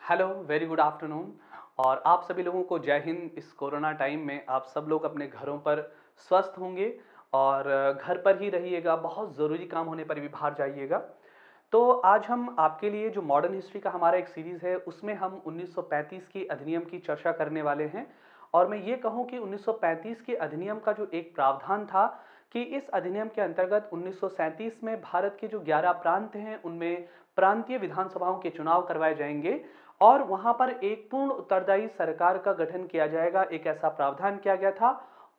Hello, very good afternoon. और आप सभी लोगों को जय हिंद। इस कोरोना टाइम में आप सब लोग अपने घरों पर स्वस्थ होंगे और घर पर ही रहिएगा। बहुत ज़रूरी काम होने पर भी बाहर जाइएगा। तो आज हम आपके लिए जो मॉडर्न हिस्ट्री का हमारा एक सीरीज़ है, उसमें हम 1935 की अधिनियम की चर्चा करने वाले हैं। और मैं ये कहूँ कि 1935 के अधिनियम का जो एक प्रावधान था कि इस अधिनियम के अंतर्गत 1937 में भारत के जो 11 प्रांत हैं, उनमें प्रांतीय विधानसभाओं के चुनाव करवाए जाएंगे और वहां पर एक पूर्ण उत्तरदायी सरकार का गठन किया जाएगा, एक ऐसा प्रावधान किया गया था।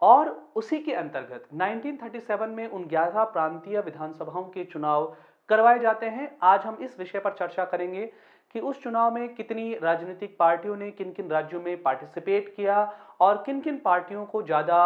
और उसी के अंतर्गत 1937 में उन 11 प्रांतीय विधानसभाओं के चुनाव करवाए जाते हैं। आज हम इस विषय पर चर्चा करेंगे कि उस चुनाव में कितनी राजनीतिक पार्टियों ने किन किन राज्यों में पार्टिसिपेट किया और किन किन पार्टियों को ज़्यादा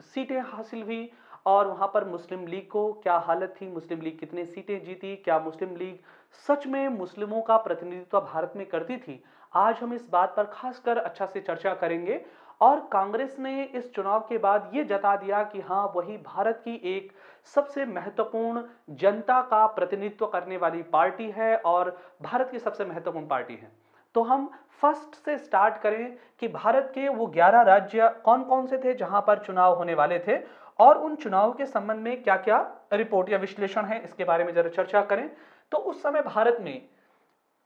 सीटें हासिल हुई और वहाँ पर मुस्लिम लीग को क्या हालत थी, मुस्लिम लीग कितने सीटें जीती, क्या मुस्लिम लीग सच में मुस्लिमों का प्रतिनिधित्व भारत में करती थी। आज हम इस बात पर खासकर अच्छा से चर्चा करेंगे। और कांग्रेस ने इस चुनाव के बाद ये जता दिया कि हाँ, वही भारत की एक सबसे महत्वपूर्ण जनता का प्रतिनिधित्व करने वाली पार्टी है और भारत की सबसे महत्वपूर्ण पार्टी है। तो हम फर्स्ट से स्टार्ट करें कि भारत के वो 11 राज्य कौन कौन से थे जहां पर चुनाव होने वाले थे और उन चुनाव के संबंध में क्या क्या रिपोर्ट या विश्लेषण है, इसके बारे में जरा चर्चा करें। तो उस समय भारत में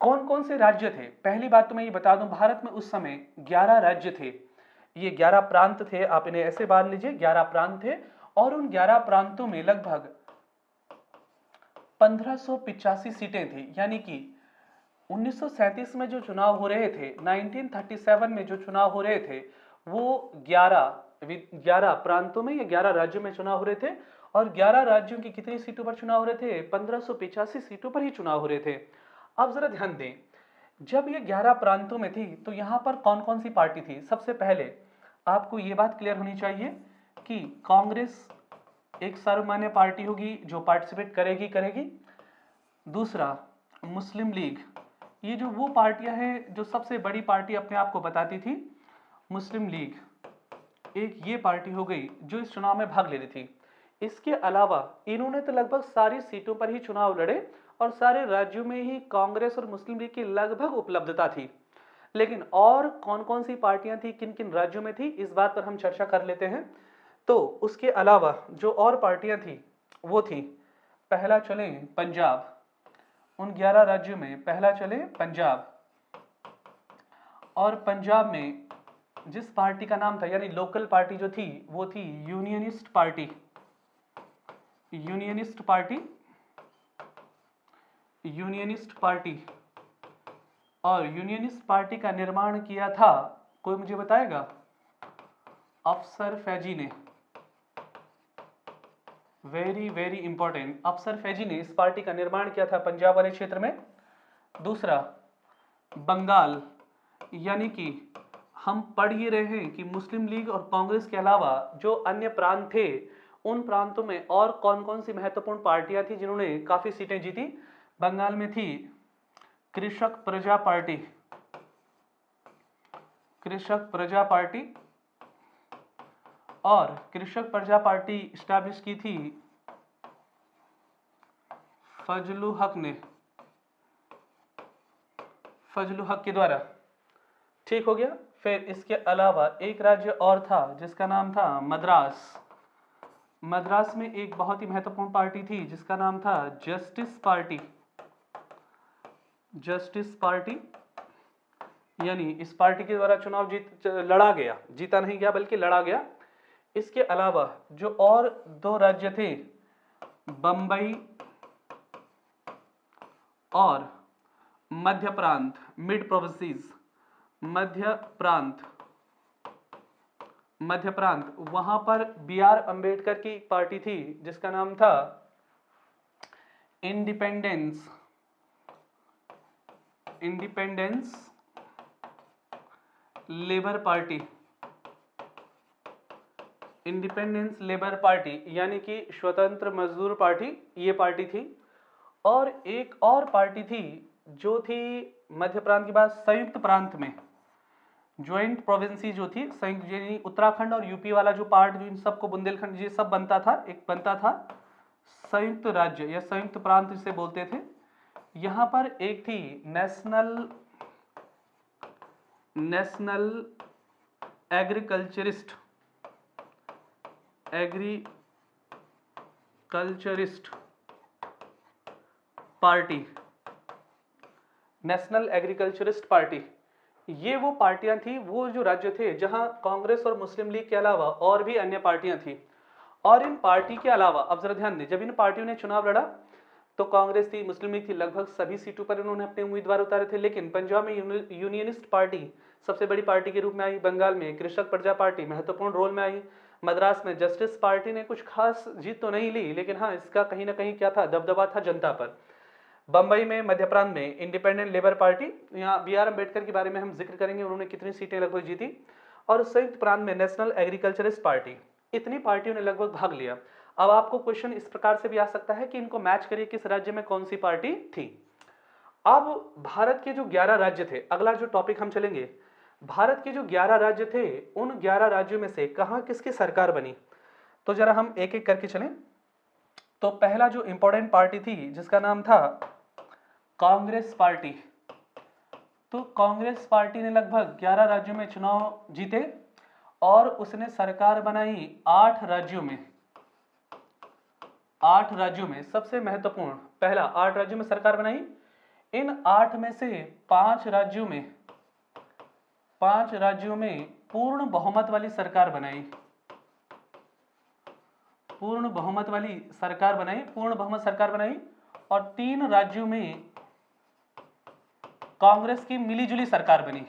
कौन कौन से राज्य थे। पहली बात तो मैं ये बता दूं, भारत में उस समय 11 राज्य थे। ये 11 प्रांत थे, आप इन्हें ऐसे मान लीजिए 11 प्रांत थे। और उन 11 प्रांतों में लगभग 1585 सीटें थी। यानी कि 1937 में जो चुनाव हो रहे थे, 1937 में जो चुनाव हो रहे थे, वो 11 प्रांतों में या 11 राज्यों में चुनाव हो रहे थे। और 11 राज्यों की कितनी सीटों पर चुनाव हो रहे थे? 1585 सीटों पर ही चुनाव हो रहे थे। अब जरा ध्यान दें, जब ये 11 प्रांतों में थी तो यहां पर कौन कौन सी पार्टी थी। सबसे पहले आपको ये बात क्लियर होनी चाहिए कि कांग्रेस एक सर्वमान्य पार्टी होगी जो पार्टिसिपेट करेगी करेगी। दूसरा, मुस्लिम लीग, ये जो वो पार्टियां हैं जो सबसे बड़ी पार्टी अपने आप को बताती थी, मुस्लिम लीग एक ये पार्टी हो गई जो इस चुनाव में भाग ले रही थी। इसके अलावा इन्होंने तो लगभग सारी सीटों पर ही चुनाव लड़े और सारे राज्यों में ही कांग्रेस और मुस्लिम लीग की लगभग उपलब्धता थी। लेकिन और कौन कौन सी पार्टियां थी, किन किन राज्यों में थी, इस बात पर हम चर्चा कर लेते हैं। तो उसके अलावा जो और पार्टियां थी वो थी, पहला चले पंजाब। उन 11 राज्यों में पहला चले पंजाब। और पंजाब में जिस पार्टी का नाम था, यानी लोकल पार्टी जो थी, वो थी unionist party. Unionist party, unionist party. और यूनियनिस्ट पार्टी का निर्माण किया था, कोई मुझे बताएगा? अफसर फैजी ने। वेरी वेरी इंपॉर्टेंट, अफसर फैजी ने इस पार्टी का निर्माण किया था पंजाब वाले क्षेत्र में। दूसरा, बंगाल, यानी कि हम पढ़ ही रहे हैं कि मुस्लिम लीग और कांग्रेस के अलावा जो अन्य प्रांत थे, उन प्रांतों में और कौन कौन सी महत्वपूर्ण पार्टियां थी जिन्होंने काफी सीटें जीती। बंगाल में थी कृषक प्रजा पार्टी। कृषक प्रजा पार्टी। और कृषक प्रजा पार्टी स्टैब्लिश की थी फजलुल हक ने, फजलुल हक के द्वारा। ठीक हो गया। फिर इसके अलावा एक राज्य और था जिसका नाम था मद्रास। मद्रास में एक बहुत ही महत्वपूर्ण पार्टी थी जिसका नाम था जस्टिस पार्टी। जस्टिस पार्टी, यानी इस पार्टी के द्वारा चुनाव लड़ा गया, जीता नहीं गया बल्कि लड़ा गया। इसके अलावा जो और दो राज्य थे, बंबई और मध्य प्रांत, मिड प्रोविंसेस, मध्य प्रांत, मध्य प्रांत, वहां पर बी आर अंबेडकर की एक पार्टी थी जिसका नाम था independence, independence labour party. Independence labour party यानी कि स्वतंत्र मजदूर पार्टी, ये पार्टी थी। और एक और पार्टी थी जो थी मध्य प्रांत के बाद संयुक्त प्रांत में, ज्वाइंट प्रोविंसी जो थी, संयुक्त, यानी उत्तराखंड और यूपी वाला जो पार्ट, जो इन सबको बुंदेलखंड ये सब बनता था, एक बनता था संयुक्त राज्य या संयुक्त प्रांत जिसे बोलते थे। यहां पर एक थी national national agriculturist party, national agriculturist party, ये वो पार्टियां थी, वो जो राज्य थे जहां कांग्रेस और मुस्लिम लीग के अलावा और भी अन्य पार्टियां थी। और इन पार्टी के अलावा अब जरा ध्यान दें, जब इन पार्टियों ने चुनाव लड़ा तो कांग्रेस थी, मुस्लिम लीग थी, लगभग सभी सीटों पर इन्होंने अपने उम्मीदवार उतारे थे। लेकिन पंजाब में यूनियनिस्ट पार्टी सबसे बड़ी पार्टी के रूप में आई, बंगाल में कृषक प्रजा पार्टी महत्वपूर्ण रोल में आई, मद्रास में जस्टिस पार्टी ने कुछ खास जीत तो नहीं ली, लेकिन हाँ इसका कहीं ना कहीं क्या था, दबदबा था जनता पर। बंबई में, मध्य प्रांत में इंडिपेंडेंट लेबर पार्टी, यहाँ बी आर अम्बेडकर के बारे में हम जिक्र करेंगे, उन्होंने कितनी सीटें लगभग जीती। और संयुक्त प्रांत में नेशनल एग्रीकल्चरिस्ट पार्टी, इतनी पार्टियों ने लगभग भाग लिया। अब आपको क्वेश्चन इस प्रकार से भी आ सकता है कि इनको मैच करिए किस राज्य में कौन सी पार्टी थी। अब भारत के जो 11 राज्य थे, अगला जो टॉपिक हम चलेंगे, भारत के जो 11 राज्य थे उन 11 राज्यों में से कहां किसकी सरकार बनी, तो जरा हम एक एक करके चलें। तो पहला जो इंपॉर्टेंट पार्टी थी जिसका नाम था कांग्रेस पार्टी, तो कांग्रेस पार्टी ने लगभग 11 राज्यों में चुनाव जीते और उसने सरकार बनाई 8 राज्यों में। 8 राज्यों में सबसे महत्वपूर्ण, पहला 8 राज्यों में सरकार बनाई। इन 8 में से 5 राज्यों में पूर्ण बहुमत वाली सरकार बनाई, पूर्ण बहुमत सरकार बनाई। और 3 राज्यों में कांग्रेस की मिलीजुली सरकार बनी।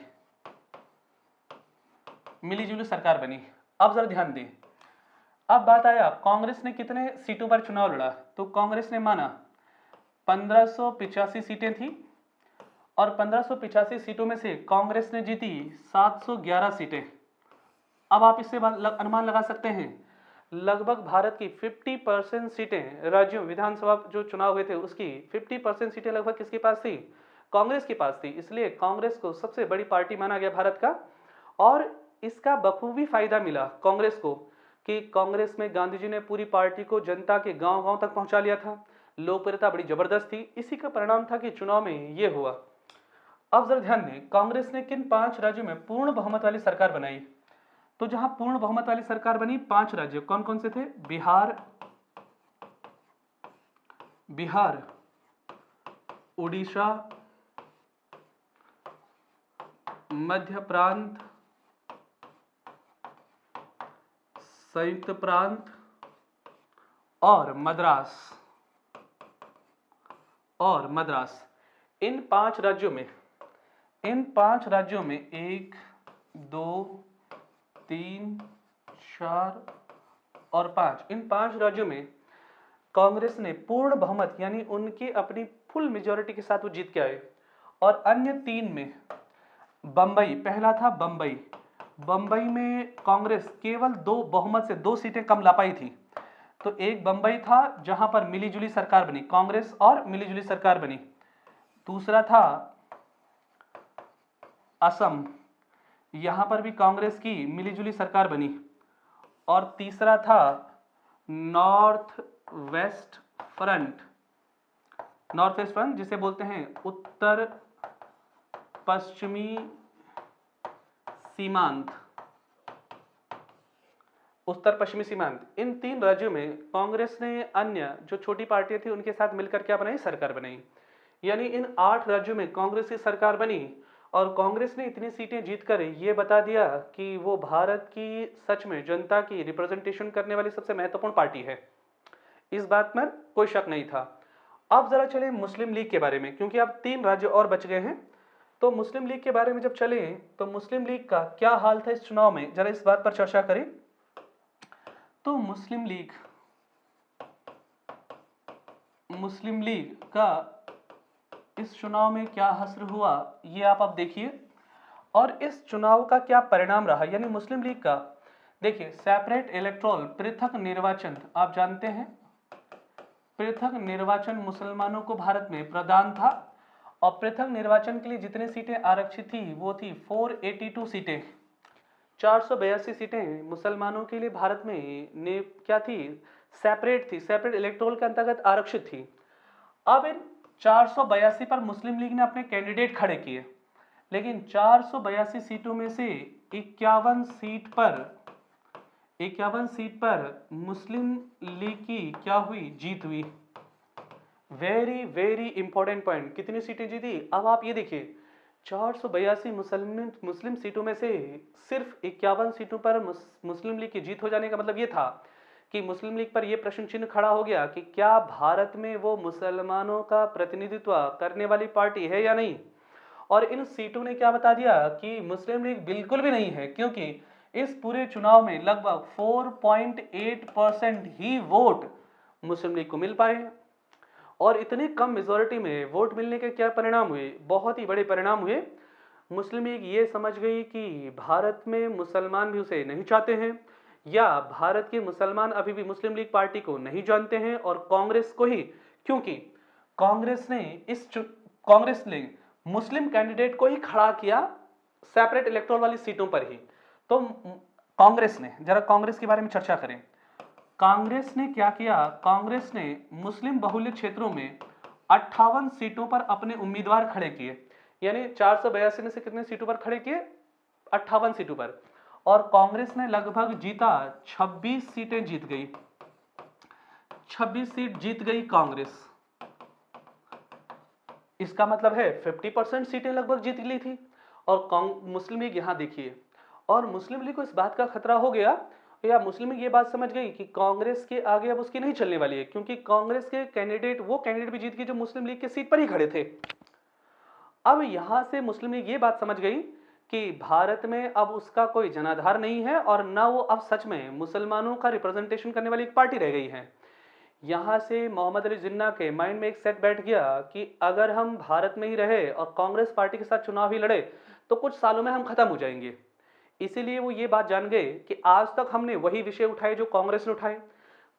अब जरा ध्यान दें, अब बात आया कांग्रेस ने कितने सीटों पर चुनाव लड़ा, तो कांग्रेस ने माना 1585 सीटें थी और 1585 सीटों में से कांग्रेस ने जीती 711 सीटें। अब आप इससे अनुमान लगा सकते हैं, लगभग भारत की 50% सीटें, राज्यों विधानसभा जो चुनाव हुए थे उसकी 50% सीटें लगभग किसके पास थी, कांग्रेस के पास थी। इसलिए कांग्रेस को सबसे बड़ी पार्टी माना गया भारत का। और इसका बखूबी फायदा मिला कांग्रेस को कि कांग्रेस में गांधी जी ने पूरी पार्टी को जनता के गांव-गांव तक पहुंचा लिया था, लोकप्रियता बड़ी जबरदस्त थी। इसी का परिणाम था कि चुनाव में यह हुआ। अब जरा ध्यान दें, कांग्रेस ने किन 5 राज्यों में पूर्ण बहुमत वाली सरकार बनाई, तो जहां पूर्ण बहुमत वाली सरकार बनी 5 राज्य कौन कौन से थे, बिहार, उड़ीसा, मध्य प्रांत, संयुक्त प्रांत और मद्रास। इन 5 राज्यों में 1, 2, 3, 4 और 5, इन 5 राज्यों में कांग्रेस ने पूर्ण बहुमत यानी उनकी अपनी फुल मेजॉरिटी के साथ वो जीत के आए। और अन्य 3 में बंबई, पहला था बंबई में कांग्रेस केवल 2 बहुमत से 2 सीटें कम ला पाई थी। तो एक बंबई था जहां पर मिलीजुली सरकार बनी, कांग्रेस और मिलीजुली सरकार बनी। दूसरा था असम, यहां पर भी कांग्रेस की मिलीजुली सरकार बनी। और तीसरा था नॉर्थ वेस्ट फ्रंट, जिसे बोलते हैं उत्तर पश्चिमी सीमांत। इन 3 राज्यों में कांग्रेस ने अन्य जो छोटी पार्टियां थी उनके साथ मिलकर क्या बनाई, सरकार बनाई। यानी इन 8 राज्यों में कांग्रेस की सरकार बनी और कांग्रेस ने इतनी सीटें जीतकर यह बता दिया कि वो भारत की सच में जनता की रिप्रेजेंटेशन करने वाली सबसे महत्वपूर्ण पार्टी है। इस बात में कोई शक नहीं था। अब जरा चले मुस्लिम लीग के बारे में, क्योंकि अब 3 राज्य और बच गए हैं। तो मुस्लिम लीग के बारे में जब चले तो मुस्लिम लीग का क्या हाल था इस चुनाव में, जरा इस बात पर चर्चा करें। तो मुस्लिम लीग का इस चुनाव में क्या हश्र हुआ, ये आप अब देखिए। और इस चुनाव का क्या परिणाम रहा, यानी मुस्लिम लीग का, देखिए सेपरेट इलेक्टोरल, पृथक निर्वाचन, आप जानते हैं पृथक निर्वाचन मुसलमानों को भारत में प्रदान था। और पृथक निर्वाचन के लिए जितनी सीटें आरक्षित थी वो थी 482 सीटें, 482 सीटें मुसलमानों के लिए भारत में क्या थी, सेपरेट इलेक्टोरल के अंतर्गत आरक्षित थी। अब इन 482 पर मुस्लिम लीग ने अपने कैंडिडेट खड़े किए, लेकिन 482 सीटों में से 51 सीट पर मुस्लिम लीग की क्या हुई, जीत हुई। वेरी वेरी इंपॉर्टेंट पॉइंट, कितनी सीटें जीती। अब आप ये देखिए 482 मुस्लिम सीटों में से सिर्फ 51 सीटों पर मुस्लिम लीग की जीत हो जाने का मतलब ये था कि मुस्लिम लीग पर यह प्रश्न चिन्ह खड़ा हो गया कि क्या भारत में वो मुसलमानों का प्रतिनिधित्व करने वाली पार्टी है या नहीं। और इन सीटों ने क्या बता दिया कि मुस्लिम लीग बिल्कुल भी नहीं है, क्योंकि इस पूरे चुनाव में लगभग 4.8% ही वोट मुस्लिम लीग को मिल पाए। और इतने कम मेजोरिटी में वोट मिलने के क्या परिणाम हुए, बहुत ही बड़े परिणाम हुए। मुस्लिम लीग ये समझ गई कि भारत में मुसलमान भी उसे नहीं चाहते हैं, या भारत के मुसलमान अभी भी मुस्लिम लीग पार्टी को नहीं जानते हैं, और कांग्रेस को ही, क्योंकि कांग्रेस ने मुस्लिम कैंडिडेट को ही खड़ा किया सेपरेट इलेक्टोरल वाली सीटों पर ही। तो कांग्रेस ने, जरा कांग्रेस के बारे में चर्चा करें। कांग्रेस ने क्या किया, कांग्रेस ने मुस्लिम बहुल्य क्षेत्रों में 58 सीटों पर अपने उम्मीदवार खड़े किए, यानी 482 में से कितने सीटों पर खड़े किए, 58 सीटों पर। और कांग्रेस ने लगभग जीता 26 सीटें जीत गई, 26 सीट जीत गई कांग्रेस। इसका मतलब है 50% सीटें लगभग जीत ली थी। और मुस्लिम लीग यहां देखिए, और मुस्लिम लीग को इस बात का खतरा हो गया, या मुस्लिम लीग ये बात समझ गई कि कांग्रेस के आगे अब उसकी नहीं चलने वाली है, क्योंकि कांग्रेस के कैंडिडेट वो कैंडिडेट भी जीत गए जो मुस्लिम लीग के सीट पर ही खड़े थे। अब यहां से मुस्लिम लीग ये बात समझ गई कि भारत में अब उसका कोई जनाधार नहीं है, और ना वो अब सच में मुसलमानों का रिप्रेजेंटेशन करने वाली एक पार्टी रह गई है। यहां से मोहम्मद अली जिन्ना के माइंड में एक सेट बैठ गया कि अगर हम भारत में ही रहे और कांग्रेस पार्टी के साथ चुनाव ही लड़े तो कुछ सालों में हम खत्म हो जाएंगे। इसीलिए वो ये बात जान गए कि आज तक हमने वही विषय उठाए जो कांग्रेस ने उठाए।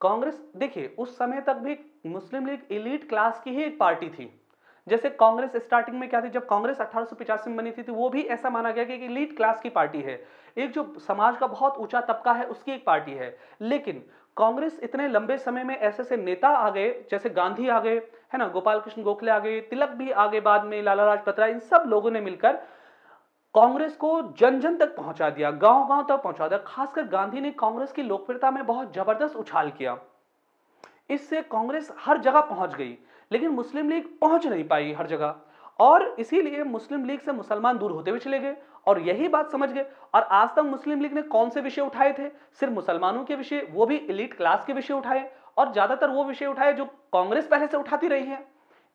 कांग्रेस देखिए उस समय तक भी मुस्लिम लीग एलीट क्लास की ही एक पार्टी थी। जैसे कांग्रेस स्टार्टिंग में क्या थी, जब कांग्रेस 1885 में बनी थी तो वो भी ऐसा माना गया कि एक एलीट क्लास की पार्टी है, एक जो समाज का बहुत ऊंचा तबका है उसकी एक पार्टी है। लेकिन कांग्रेस इतने लंबे समय में ऐसे ऐसे नेता आ गए, जैसे गांधी आ गए, है ना, गोपाल कृष्ण गोखले आ गए, तिलक भी आ गए, बाद में लाला लाजपत राय, इन सब लोगों ने मिलकर कांग्रेस को जन जन तक पहुंचा दिया, गांव गांव तक पहुंचा दिया। खासकर गांधी ने कांग्रेस की लोकप्रियता में बहुत जबरदस्त उछाल किया, इससे कांग्रेस हर जगह पहुंच गई। लेकिन मुस्लिम लीग पहुंच नहीं पाई हर जगह, और इसीलिए मुस्लिम लीग से मुसलमान दूर होते हुए चले गए, और यही बात समझ गए। और आज तक मुस्लिम लीग ने कौन से विषय उठाए थे, सिर्फ मुसलमानों के विषय, वो भी एलीट क्लास के विषय उठाए, और ज्यादातर वो विषय उठाए जो कांग्रेस पहले से उठाती रही है।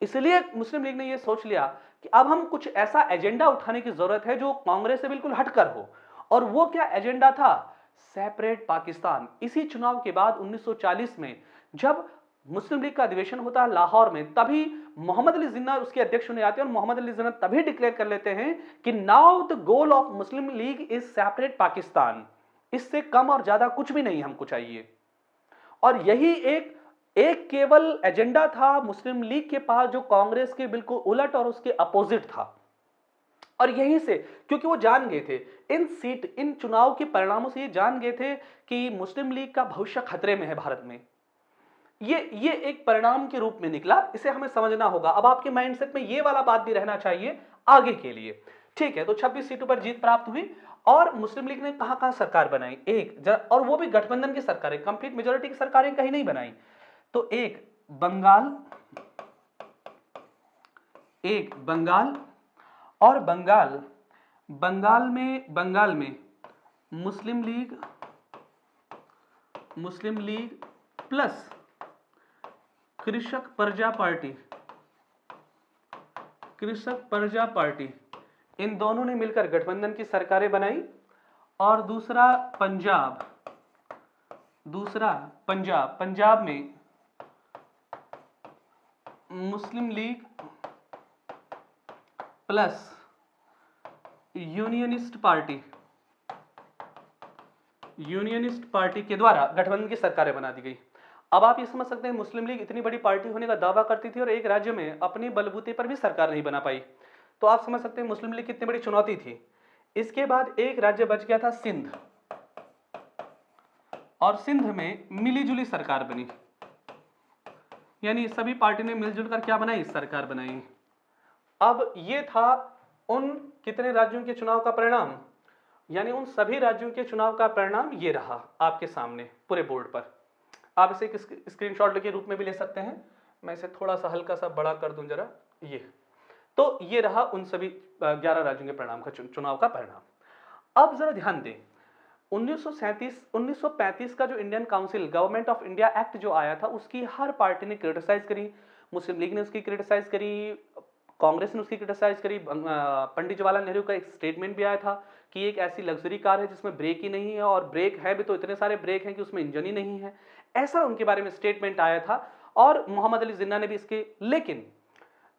इसलिए मुस्लिम लीग ने यह सोच लिया कि अब हम कुछ ऐसा एजेंडा उठाने की जरूरत है जो कांग्रेस से बिल्कुल हटकर हो। और वो क्या एजेंडा था, सेपरेट पाकिस्तान। इसी चुनाव के बाद 1940 में जब मुस्लिम लीग का अधिवेशन होता है लाहौर में, तभी मोहम्मद अली जिन्ना उसके अध्यक्ष होने आते हैं, और मोहम्मद अली जिन्ना तभी डिक्लेयर कर लेते हैं कि now the goal of Muslim league is separate Pakistan. इससे कम और ज्यादा कुछ भी नहीं हमको चाहिए। और यही एक केवल एजेंडा था मुस्लिम लीग के पास जो कांग्रेस के बिल्कुल उलट और उसके अपोजिट था। और यहीं से, क्योंकि वो जान गए थे इन चुनाव के परिणामों से, ये जान गए थे कि मुस्लिम लीग का भविष्य खतरे में है भारत में। ये एक परिणाम के रूप में निकला, इसे हमें समझना होगा। अब आपके माइंडसेट में ये वाला बात भी रहना चाहिए आगे के लिए। ठीक है, तो 26 सीटों पर जीत प्राप्त हुई, और मुस्लिम लीग ने कहां कहां सरकार बनाई, और वो भी गठबंधन की सरकारें, कंप्लीट मेजोरिटी की सरकारें कहीं नहीं बनाई। तो एक बंगाल, और बंगाल में मुस्लिम लीग प्लस कृषक प्रजा पार्टी, इन दोनों ने मिलकर गठबंधन की सरकारें बनाई। और दूसरा पंजाब में मुस्लिम लीग प्लस यूनियनिस्ट पार्टी के द्वारा गठबंधन की सरकारें बना दी गई। अब आप ये समझ सकते हैं मुस्लिम लीग इतनी बड़ी पार्टी होने का दावा करती थी और एक राज्य में अपने बलबूते पर भी सरकार नहीं बना पाई। तो आप समझ सकते हैं मुस्लिम लीग कितनी बड़ी चुनौती थी। इसके बाद एक राज्य बच गया था सिंध, और सिंध में मिलीजुली सरकार बनी, यानी सभी पार्टी ने मिलजुल कर क्या बनाई, सरकार बनाई। अब ये था उन कितने राज्यों के चुनाव का परिणाम, यानी उन सभी राज्यों के चुनाव का परिणाम ये रहा आपके सामने पूरे बोर्ड पर। आप इसे एक स्क्रीनशॉट के रूप में भी ले सकते हैं। मैं इसे थोड़ा सा हल्का सा बड़ा कर दूं जरा, ये तो ये रहा उन सभी 11 राज्यों के परिणाम का चुनाव का परिणाम। अब जरा ध्यान दें, 1935 का जो Indian council government of India act जो आया था, उसकी हर पार्टी ने क्रिटिसाइज करी। मुस्लिम लीग ने उसकी क्रिटिसाइज करी, कांग्रेस ने उसकी क्रिटिसाइज करी। पंडित जवाहरलाल नेहरू का एक स्टेटमेंट भी आया था कि एक ऐसी लग्जरी कार है जिसमें ब्रेक ही नहीं है, और ब्रेक है भी तो इतने सारे ब्रेक हैं कि उसमें इंजन ही नहीं है। ऐसा उनके बारे में स्टेटमेंट आया था, और मोहम्मद अली जिन्ना ने भी इसके। लेकिन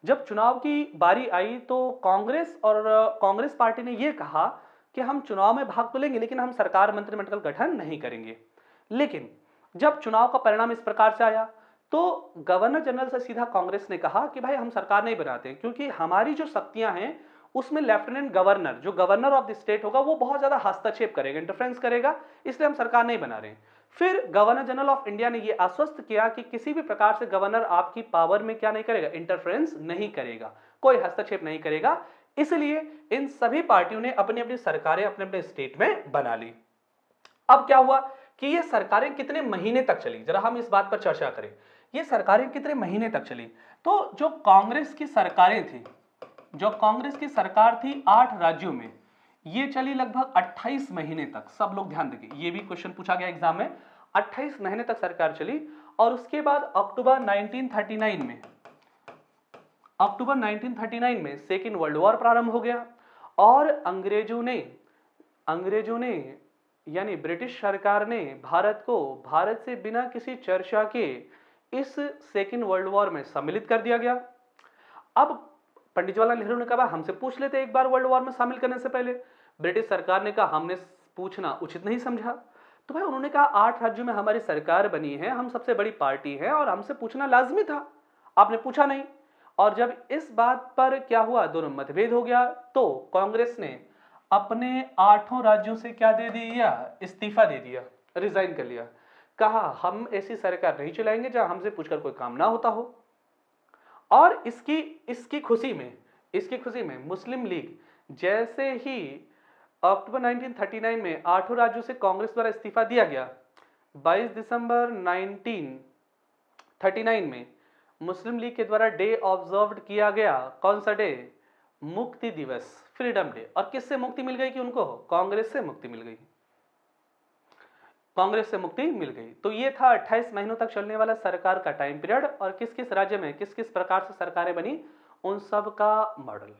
जब चुनाव की बारी आई तो कांग्रेस पार्टी ने यह कहा कि हम चुनाव में भाग तो लेंगे, लेकिन हम सरकार मंत्रिमंडल गठन नहीं करेंगे। लेकिन जब चुनाव का परिणाम इस प्रकार से आया तो गवर्नर जनरल से सीधा कांग्रेस ने कहा कि भाई हम सरकार नहीं बनाते, क्योंकि हमारी जो शक्तियां हैं उसमें लेफ्टिनेंट गवर्नर, जो गवर्नर ऑफ द स्टेट होगा, वो बहुत ज्यादा हस्तक्षेप करेगा, इंटरफेरेंस करेगा, इसलिए हम सरकार नहीं बना रहे हैं। फिर गवर्नर जनरल ऑफ इंडिया ने यह आश्वस्त किया कि किसी भी प्रकार से गवर्नर आपकी पावर में क्या नहीं करेगा, इंटरफेरेंस नहीं करेगा, कोई हस्तक्षेप नहीं करेगा। इसलिए इन सभी पार्टियों ने अपनी अपनी सरकारें अपने अपने स्टेट में बना ली। अब क्या हुआ कि ये सरकारें कितने महीने तक चली, जरा हम इस बात पर चर्चा करें। ये सरकारें कितने महीने तक चली? तो जो कांग्रेस की सरकारें थी, जो कांग्रेस की सरकार थी 8 राज्यों में, ये चली लगभग 28 महीने तक। सब लोग ध्यान देंगे, ये भी क्वेश्चन पूछा गया एग्जाम में। 28 महीने तक सरकार चली, और उसके बाद अक्टूबर 1939 में सेकेंड वर्ल्ड वॉर प्रारंभ हो गया, और अंग्रेजों ने यानी ब्रिटिश सरकार ने भारत से बिना किसी चर्चा के इस सेकेंड वर्ल्ड वॉर में सम्मिलित कर दिया गया। अब पंडित जवाहरलाल नेहरू ने कहा हमसे पूछ लेते एक बार वर्ल्ड वॉर में शामिल करने से पहले। ब्रिटिश सरकार ने कहा हमने पूछना उचित नहीं समझा। तो भाई उन्होंने कहा 8 राज्यों में हमारी सरकार बनी है, हम सबसे बड़ी पार्टी है, और हमसे पूछना लाजमी था, आपने पूछा नहीं। और जब इस बात पर क्या हुआ, दोनों मतभेद हो गया, तो कांग्रेस ने अपने 8 राज्यों से क्या दे दिया, इस्तीफा दे दिया, रिजाइन कर लिया। कहा हम ऐसी सरकार नहीं चलाएंगे जहां हमसे पूछकर कोई काम ना होता हो। और इसकी खुशी में मुस्लिम लीग जैसे ही अक्टूबर 1939 में 8 राज्यों से कांग्रेस द्वारा इस्तीफा दिया गया, 22 दिसंबर 1939 में मुस्लिम लीग के द्वारा डे ऑब्जर्व किया गया। कौन सा डे? मुक्ति दिवस, फ्रीडम डे। और किससे मुक्ति मिल गई कि उनको? कांग्रेस से मुक्ति मिल गई, तो ये था 28 महीनों तक चलने वाला सरकार का टाइम पीरियड, और किस किस राज्य में किस किस प्रकार से सरकारें बनी, उन सब का मॉडल।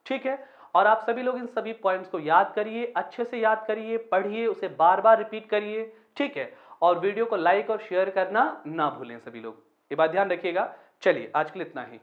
ठीक है, और आप सभी लोग इन सभी पॉइंट्स को याद करिए, अच्छे से याद करिए, पढ़िए, उसे बार बार रिपीट करिए। ठीक है, और वीडियो को लाइक और शेयर करना ना भूलें सभी लोग, ये बात ध्यान रखिएगा। चलिए आज के लिए इतना ही।